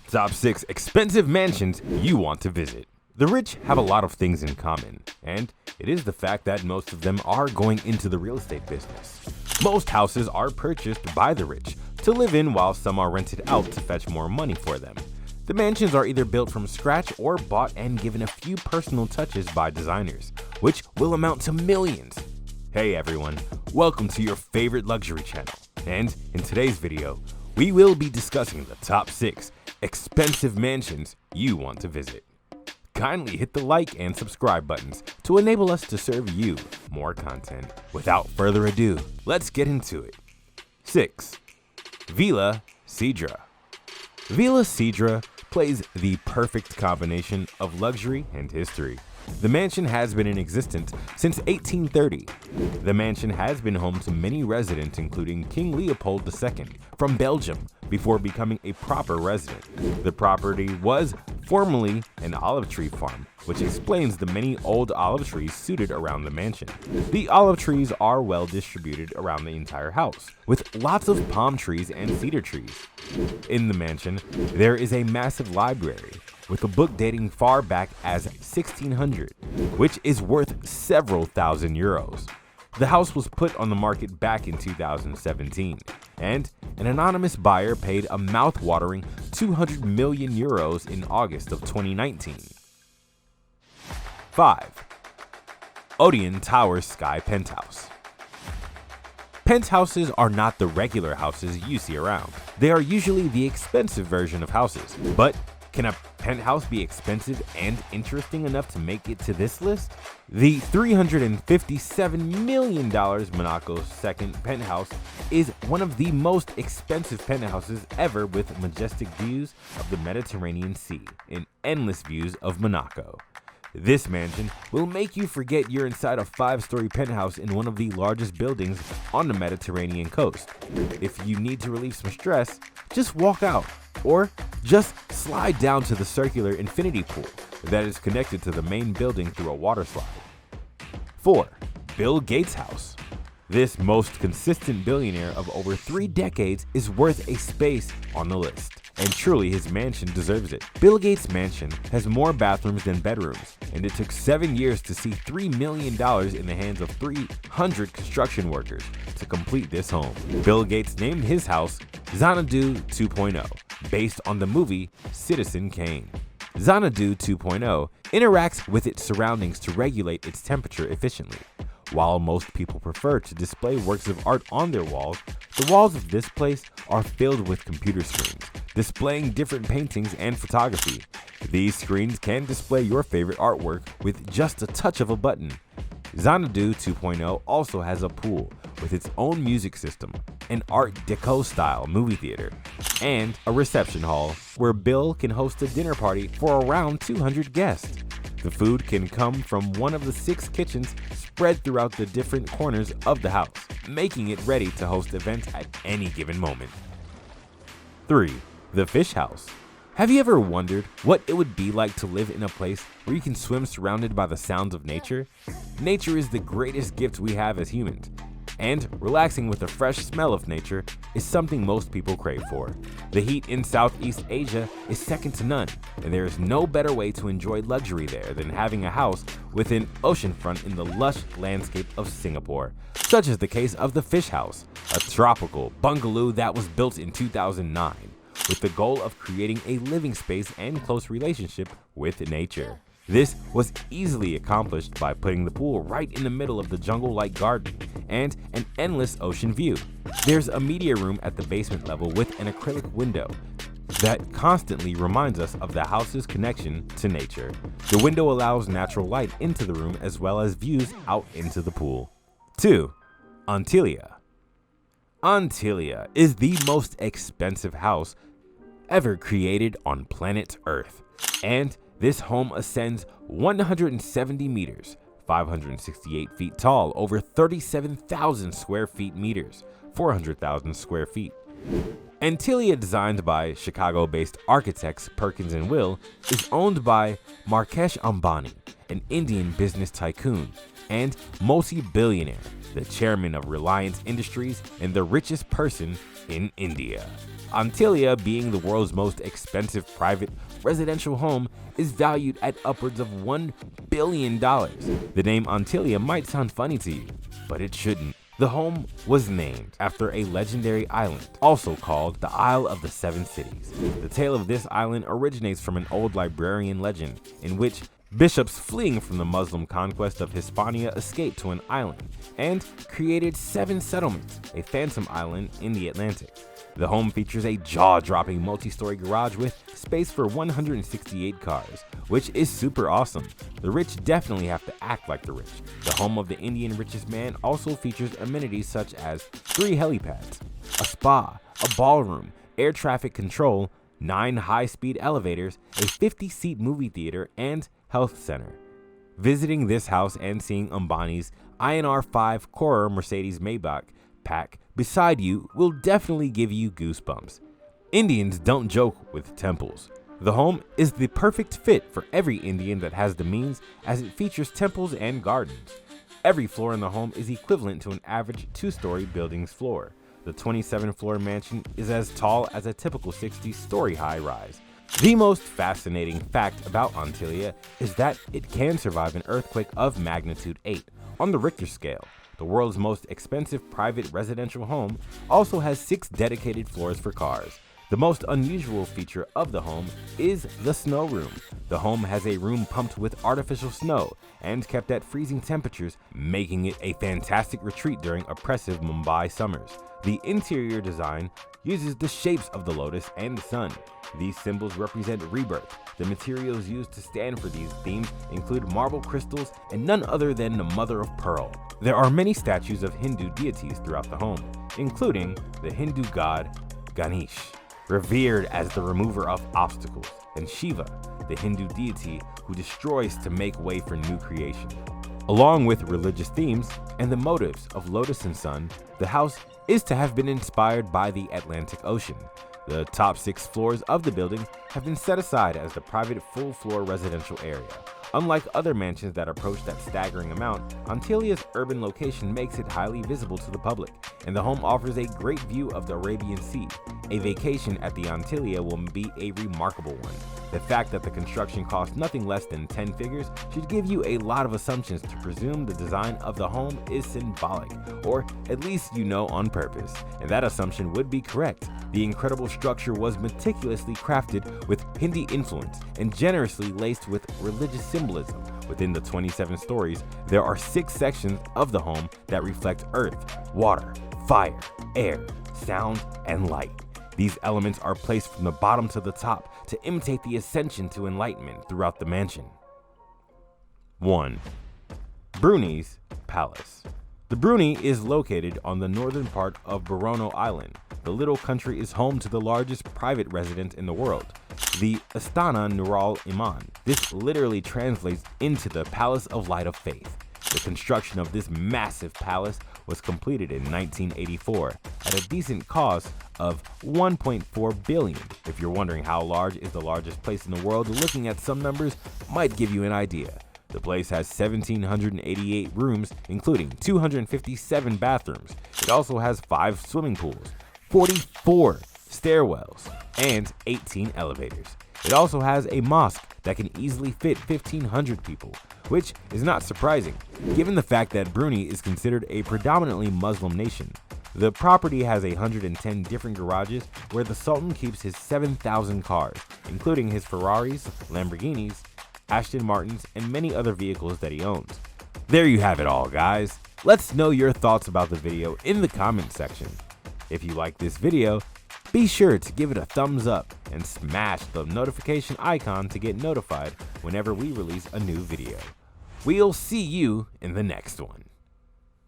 Top 6 expensive mansions you want to visit. The rich have a lot of things in common, and it is the fact that most of them are going into the real estate business. Most houses are purchased by the rich to live in, while some are rented out to fetch more money for them. The mansions are either built from scratch or bought and given a few personal touches by designers, which will amount to millions. Hey everyone, welcome to your favorite luxury channel, and in today's video, we will be discussing the top 6 expensive mansions you want to visit. Kindly hit the like and subscribe buttons to enable us to serve you more content. Without further ado, let's get into it. 6. Vila Sidra. Vila Sidra plays the perfect combination of luxury and history. The mansion has been in existence since 1830. The mansion has been home to many residents, including King Leopold II from Belgium, before becoming a proper resident. The property was formerly an olive tree farm, which explains the many old olive trees suited around the mansion. The olive trees are well distributed around the entire house, with lots of palm trees and cedar trees. In the mansion, there is a massive library with a book dating far back as 1600, which is worth several thousand euros. The house was put on the market back in 2017, and an anonymous buyer paid a mouth-watering 200 million euros in August of 2019. 5. Odeon Tower Sky Penthouse. Penthouses are not the regular houses you see around. They are usually the expensive version of houses, but can a penthouse be expensive and interesting enough to make it to this list? The $357 million Monaco's second penthouse is one of the most expensive penthouses ever, with majestic views of the Mediterranean Sea and endless views of Monaco. This mansion will make you forget you're inside a 5-story penthouse in one of the largest buildings on the Mediterranean coast. If you need to relieve some stress, just walk out, or just slide down to the circular infinity pool that is connected to the main building through a water slide. 4. Bill Gates' house. This most consistent billionaire of over 3 decades is worth a space on the list, and truly his mansion deserves it. Bill Gates' mansion has more bathrooms than bedrooms, and it took 7 years to see $3 million in the hands of 300 construction workers to complete this home. Bill Gates named his house Xanadu 2.0, based on the movie Citizen Kane. Xanadu 2.0 interacts with its surroundings to regulate its temperature efficiently. While most people prefer to display works of art on their walls, the walls of this place are filled with computer screens, displaying different paintings and photography. These screens can display your favorite artwork with just a touch of a button. Xanadu 2.0 also has a pool with its own music system, an Art Deco style movie theater, and a reception hall where Bill can host a dinner party for around 200 guests. The food can come from one of the 6 kitchens spread throughout the different corners of the house, making it ready to host events at any given moment. 3. The Fish House. Have you ever wondered what it would be like to live in a place where you can swim surrounded by the sounds of nature? Nature is the greatest gift we have as humans, and relaxing with the fresh smell of nature is something most people crave for. The heat in Southeast Asia is second to none, and there is no better way to enjoy luxury there than having a house with an oceanfront in the lush landscape of Singapore, such as the case of the Fish House, a tropical bungalow that was built in 2009. With the goal of creating a living space and close relationship with nature. This was easily accomplished by putting the pool right in the middle of the jungle-like garden and an endless ocean view. There's a media room at the basement level with an acrylic window that constantly reminds us of the house's connection to nature. The window allows natural light into the room as well as views out into the pool. 2. Antelia. Antelia is the most expensive house ever created on planet Earth, and this home ascends 170 meters, 568 feet tall, over 37,000 square feet meters, 400,000 square feet. Antelia, designed by Chicago-based architects Perkins & Will, is owned by Mukesh Ambani an Indian business tycoon and multi-billionaire, the chairman of Reliance Industries and the richest person in India. Antelia, being the world's most expensive private residential home, is valued at upwards of $1 billion. The name Antelia might sound funny to you, but it shouldn't. The home was named after a legendary island, also called the Isle of the Seven Cities. The tale of this island originates from an old librarian legend in which bishops fleeing from the Muslim conquest of Hispania escaped to an island and created 7 settlements, a phantom island in the Atlantic. The home features a jaw-dropping multi-story garage with space for 168 cars, which is super awesome. The rich definitely have to act like the rich. The home of the Indian richest man also features amenities such as 3 helipads, a spa, a ballroom, air traffic control, 9 high-speed elevators, a 50-seat movie theater, and health center. Visiting this house and seeing Ambani's INR 5 Corer Mercedes Maybach pack beside you will definitely give you goosebumps. Indians don't joke with temples. The home is the perfect fit for every Indian that has the means, as it features temples and gardens. Every floor in the home is equivalent to an average 2-story building's floor. The 27-floor mansion is as tall as a typical 60-story high-rise. The most fascinating fact about Antelia is that it can survive an earthquake of magnitude 8 on the Richter scale. The world's most expensive private residential home also has 6 dedicated floors for cars. The most unusual feature of the home is the snow room. The home has a room pumped with artificial snow and kept at freezing temperatures, making it a fantastic retreat during oppressive Mumbai summers. The interior design uses the shapes of the lotus and the sun. These symbols represent rebirth. The materials used to stand for these themes include marble crystals and none other than the mother of pearl. There are many statues of Hindu deities throughout the home, including the Hindu god Ganesh, revered as the remover of obstacles, and Shiva, the Hindu deity who destroys to make way for new creation. Along with religious themes and the motives of lotus and sun, the house is to have been inspired by the Atlantic Ocean. The top 6 floors of the building have been set aside as the private full-floor residential area. Unlike other mansions that approach that staggering amount, Antelia's urban location makes it highly visible to the public, and the home offers a great view of the Arabian Sea. A vacation at the Antelia will be a remarkable one. The fact that the construction cost nothing less than 10 figures should give you a lot of assumptions to presume the design of the home is symbolic, or at least you know on purpose, and that assumption would be correct. The incredible structure was meticulously crafted with Hindi influence and generously laced with religious symbolism. Within the 27 stories, there are 6 sections of the home that reflect earth, water, fire, air, sound, and light. These elements are placed from the bottom to the top to imitate the ascension to enlightenment throughout the mansion. 1. Brunis Palace. The Bruni is located on the northern part of Borneo Island. The little country is home to the largest private residence in the world, the Astana Nurul Iman. This literally translates into the Palace of Light of Faith. The construction of this massive palace was completed in 1984 at a decent cost of $1.4 billion. If you're wondering how large is the largest place in the world, looking at some numbers might give you an idea. The place has 1,788 rooms, including 257 bathrooms. It also has 5 swimming pools, 44 stairwells, and 18 elevators. It also has a mosque that can easily fit 1,500 people, which is not surprising, given the fact that Brunei is considered a predominantly Muslim nation. The property has 110 different garages where the Sultan keeps his 7,000 cars, including his Ferraris, Lamborghinis, Aston Martins, and many other vehicles that he owns. There you have it all, guys. Let's know your thoughts about the video in the comment section. If you like this video, be sure to give it a thumbs up and smash the notification icon to get notified whenever we release a new video. We'll see you in the next one.